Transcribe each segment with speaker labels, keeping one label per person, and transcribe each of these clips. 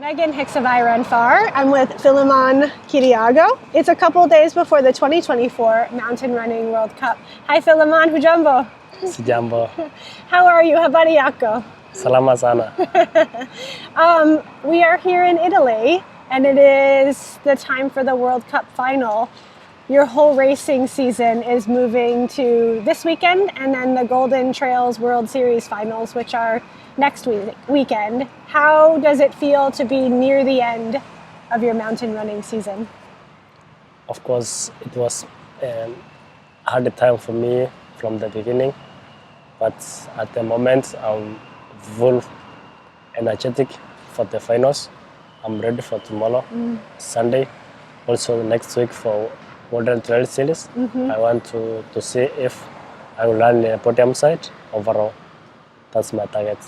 Speaker 1: Megan Hicks of I Run Far. I'm with Philemon Kiriago. It's a couple days before the 2024 Mountain Running World Cup. Hi Philemon, hujambo?
Speaker 2: Sijambo.
Speaker 1: How are you? Habari yako?
Speaker 2: Salama sana.
Speaker 1: We are here in Italy and it is the time for the World Cup final. Your whole racing season is moving to this weekend and then the Golden Trails World Series finals, which are next weekend. How does it feel to be near the end of your mountain running season?
Speaker 2: Of course, it was a hard time for me from the beginning, but at the moment I'm full energetic for the finals. I'm ready for tomorrow, Sunday, also next week for Golden Trail Series. I want to see if I will run the podium side overall. That's my target.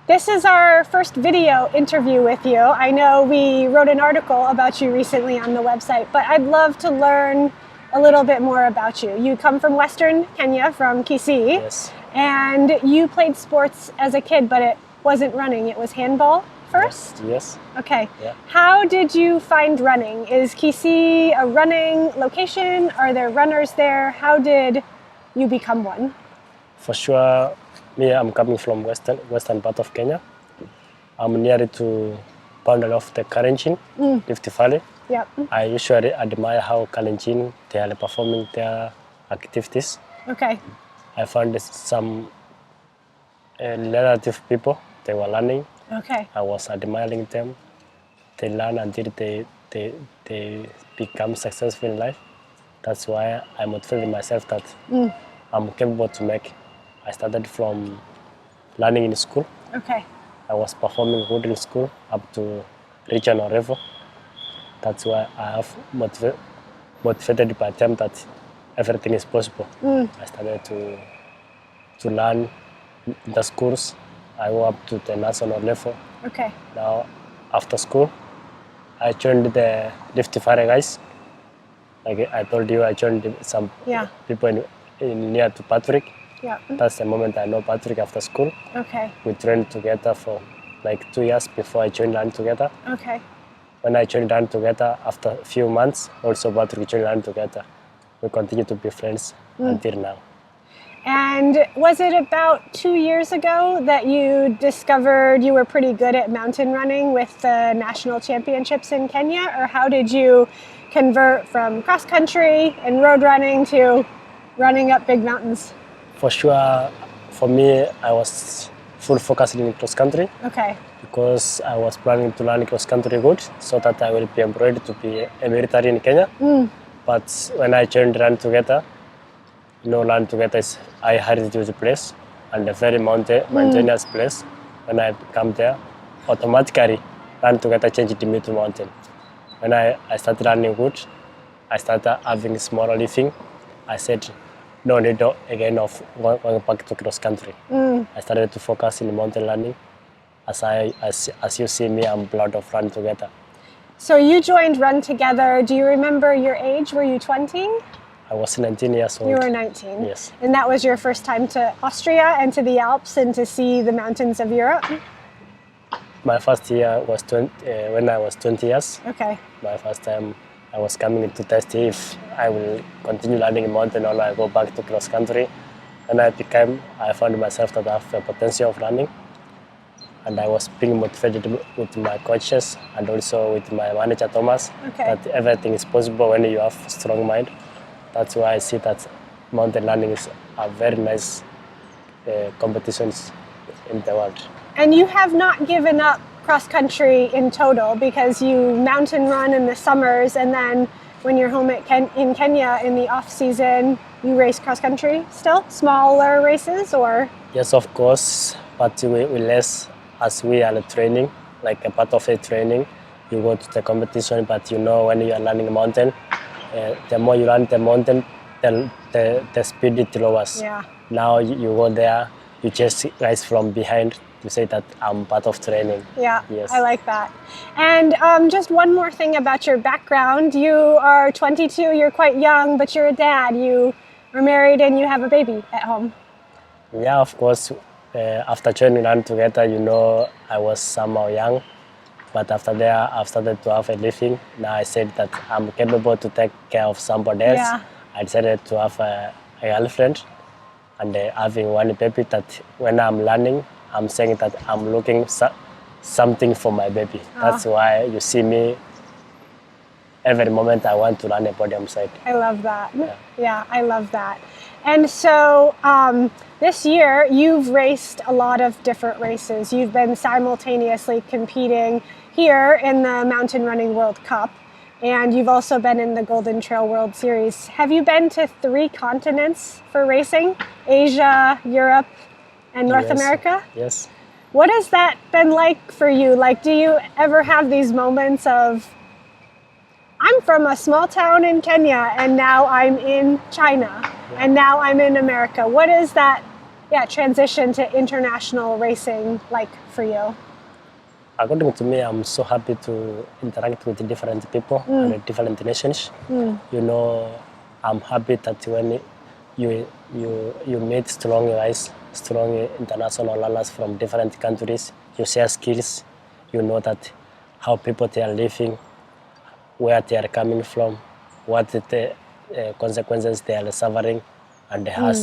Speaker 1: This is our first video interview with you. I know we wrote an article about you recently on the website, but I'd love to learn a little bit more about you. You come from Western Kenya, from Kisii,
Speaker 2: Yes.
Speaker 1: and you played sports as a kid, but it wasn't running, it was handball first?
Speaker 2: Yes.
Speaker 1: Okay.
Speaker 2: Yeah.
Speaker 1: How did you find running? Is Kisii a running location? Are there runners there? How did you become one?
Speaker 2: For sure, I'm coming from western part of Kenya. I'm near to boundary of the Kalenjin, Rift Valley.
Speaker 1: Yep.
Speaker 2: I usually admire how Kalenjin they are performing their activities.
Speaker 1: Okay.
Speaker 2: I found some relative people, they were learning.
Speaker 1: Okay.
Speaker 2: I was admiring them. They learn until they become successful in life. That's why I motivated myself that I'm capable to make. I started from learning in school.
Speaker 1: Okay.
Speaker 2: I was performing good in school up to regional level. That's why I have motivated by them that everything is possible. I started to learn in the schools. I go up to the national level.
Speaker 1: Okay.
Speaker 2: Now, after school, I joined the Rift Valley guys. Like I told you, I joined some people in near to Patrick.
Speaker 1: Yeah.
Speaker 2: That's the moment I know Patrick after school.
Speaker 1: Okay.
Speaker 2: We trained together for like 2 years before I joined Run Together.
Speaker 1: Okay.
Speaker 2: When I joined Run Together, after a few months, also Patrick joined Run Together. We continue to be friends until now.
Speaker 1: And was it about 2 years ago that you discovered you were pretty good at mountain running with the national championships in Kenya? Or how did you convert from cross country and road running to running up big mountains?
Speaker 2: For sure, for me, I was full focused in cross country.
Speaker 1: Okay.
Speaker 2: Because I was planning to learn cross country good so that I will be employed to be a military in Kenya. But when I joined Run Together, Run Together is a heritage place and a very mountainous place. When I come there, automatically Run Together changed me to mountain. When I started running good, I started having smaller lifting. I said, no need again of going back to cross country. I started to focus in mountain running. As you see me, I'm proud of Run Together.
Speaker 1: So you joined Run Together. Do you remember your age? Were you 20?
Speaker 2: I was 19 years old.
Speaker 1: You were 19?
Speaker 2: Yes.
Speaker 1: And that was your first time to Austria and to the Alps and to see the mountains of Europe?
Speaker 2: My first year was when I was 20 years.
Speaker 1: Okay.
Speaker 2: My first time I was coming to test if I will continue learning in mountain or I go back to cross country. When I found myself that I have a potential of running. And I was being motivated with my coaches and also with my manager Thomas that everything is possible when you have a strong mind. That's why I see that mountain running is a very nice competitions in the world.
Speaker 1: And you have not given up cross country in total because you mountain run in the summers and then when you're home in Kenya in the off season, you race cross country still? Smaller races or?
Speaker 2: Yes, of course, but we less as we are training, like a part of a training. You go to the competition, but you know when you are running a mountain, the more you run the mountain, the speed it lowers.
Speaker 1: Yeah.
Speaker 2: Now you go there, you just rise from behind to say that I'm part of training.
Speaker 1: Yeah,
Speaker 2: yes.
Speaker 1: I like that. And just one more thing about your background. You are 22, you're quite young, but you're a dad. You are married and you have a baby at home.
Speaker 2: Yeah, of course. After joining Run Together, I was somehow young. But after that, I've started to have a living. Now I said that I'm capable to take care of somebody else.
Speaker 1: Yeah.
Speaker 2: I decided to have a girlfriend and having one baby that when I'm learning, I'm saying that I'm looking something for my baby. That's why you see me every moment I want to learn a podium side.
Speaker 1: I love that. Yeah, I love that. And so this year, you've raced a lot of different races. You've been simultaneously competing here in the Mountain Running World Cup, and you've also been in the Golden Trail World Series. Have you been to 3 continents for racing? Asia, Europe, and North America?
Speaker 2: Yes.
Speaker 1: What has that been like for you? Like, do you ever have these moments of, I'm from a small town in Kenya and now I'm in China and now I'm in America. What is that transition to international racing like for you?
Speaker 2: According to me, I'm so happy to interact with different people and different nations. You know, I'm happy that when you meet strong guys, strong international runners from different countries, you share skills, you know that how people they are living, where they are coming from, what the consequences they are suffering, and how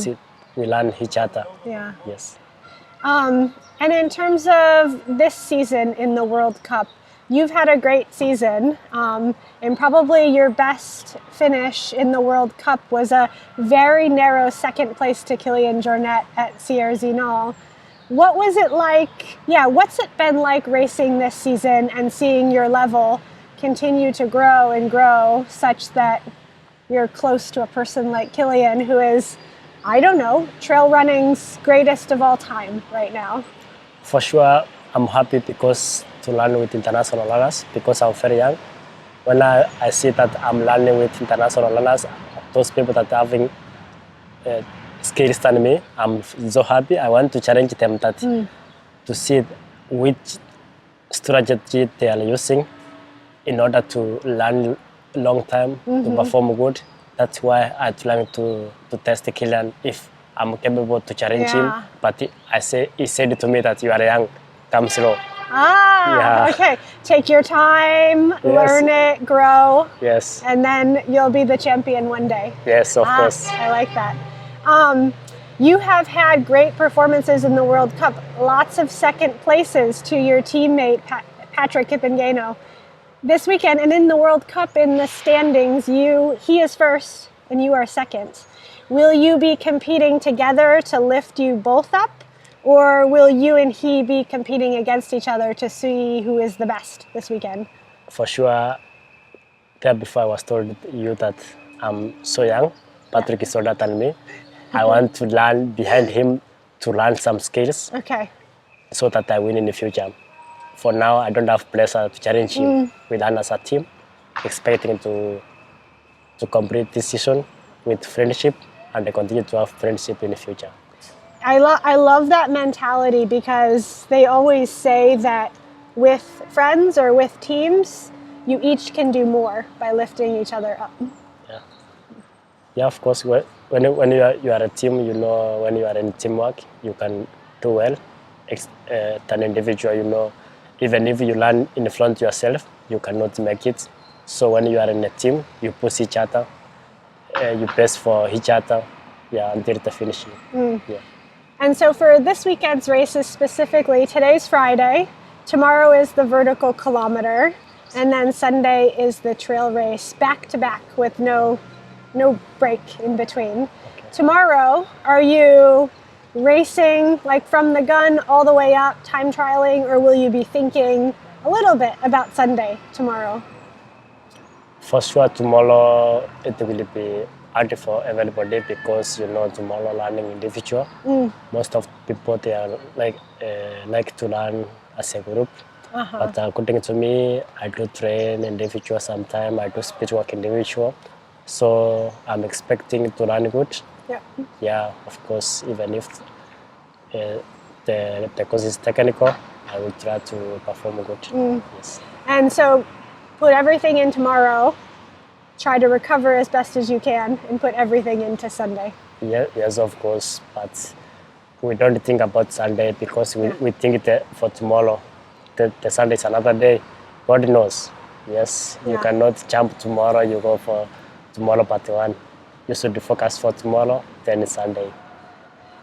Speaker 2: we learn each other.
Speaker 1: Yeah.
Speaker 2: Yes.
Speaker 1: And in terms of this season in the World Cup, you've had a great season, and probably your best finish in the World Cup was a very narrow second place to Kilian Jornet at Sierre-Zinal. What was it like? Yeah, what's it been like racing this season and seeing your level continue to grow and grow such that you're close to a person like Kilian, who is, I don't know, trail running's greatest of all time right now?
Speaker 2: For sure, I'm happy because to learn with international runners because I'm very young. When I see that I'm learning with international runners, those people that are having skills than me, I'm so happy. I want to challenge them that to see which strategy they are using in order to learn long time, to perform good. That's why I trying to test Kilian if I'm capable to challenge him. But he said to me that you are young, come slow.
Speaker 1: Okay. Take your time, learn it, grow.
Speaker 2: Yes.
Speaker 1: And then you'll be the champion one day.
Speaker 2: Yes, of course.
Speaker 1: I like that. You have had great performances in the World Cup, lots of second places to your teammate, Patrick Kipengeno. This weekend and in the World Cup in the standings, he is first and you are second. Will you be competing together to lift you both up, or will you and he be competing against each other to see who is the best this weekend?
Speaker 2: For sure, there before I was told you that I'm so young, Patrick is older than me. I want to learn behind him to learn some skills so that I win in the future. For now, I don't have pleasure to challenge him. We learn as a team, expecting to complete this season with friendship and continue to have friendship in the future.
Speaker 1: I love that mentality because they always say that with friends or with teams, you each can do more by lifting each other up.
Speaker 2: Yeah, of course. When you are a team, you know, when you are in teamwork, you can do well. Than individual, you know, even if you learn in front yourself, you cannot make it. So when you are in a team, you push each other, you best for each other, until the finish.
Speaker 1: And so for this weekend's races specifically, today's Friday, tomorrow is the vertical kilometer, and then Sunday is the trail race, back to back with no break in between. Tomorrow, are you racing like from the gun all the way up, time trialing, or will you be thinking a little bit about Sunday tomorrow?
Speaker 2: For sure, tomorrow it will be hard for everybody because you know tomorrow learning individual. Most of people they are like to learn as a group. But according to me, I do train individual sometimes. I do speed work individual. So I'm expecting to learn good. Yeah, of course, even if the course is technical, I will try to perform good. Yes.
Speaker 1: And so put everything in tomorrow, try to recover as best as you can, and put everything into Sunday.
Speaker 2: Yes, of course, but we don't think about Sunday because we think for tomorrow. The Sunday is another day. God knows. Yes, you
Speaker 1: Yeah.
Speaker 2: cannot jump tomorrow, you go for tomorrow part one. You should focus for tomorrow, then Sunday.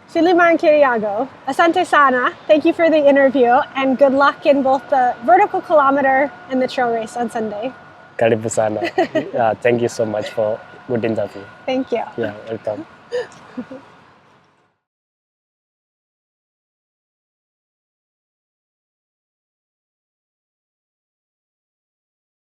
Speaker 1: Philemon Kiriago, asante sana. Thank you for the interview and good luck in both the vertical kilometer and the trail race on Sunday.
Speaker 2: Karibu sana. Thank you so much for good interview.
Speaker 1: Thank you.
Speaker 2: Yeah, welcome.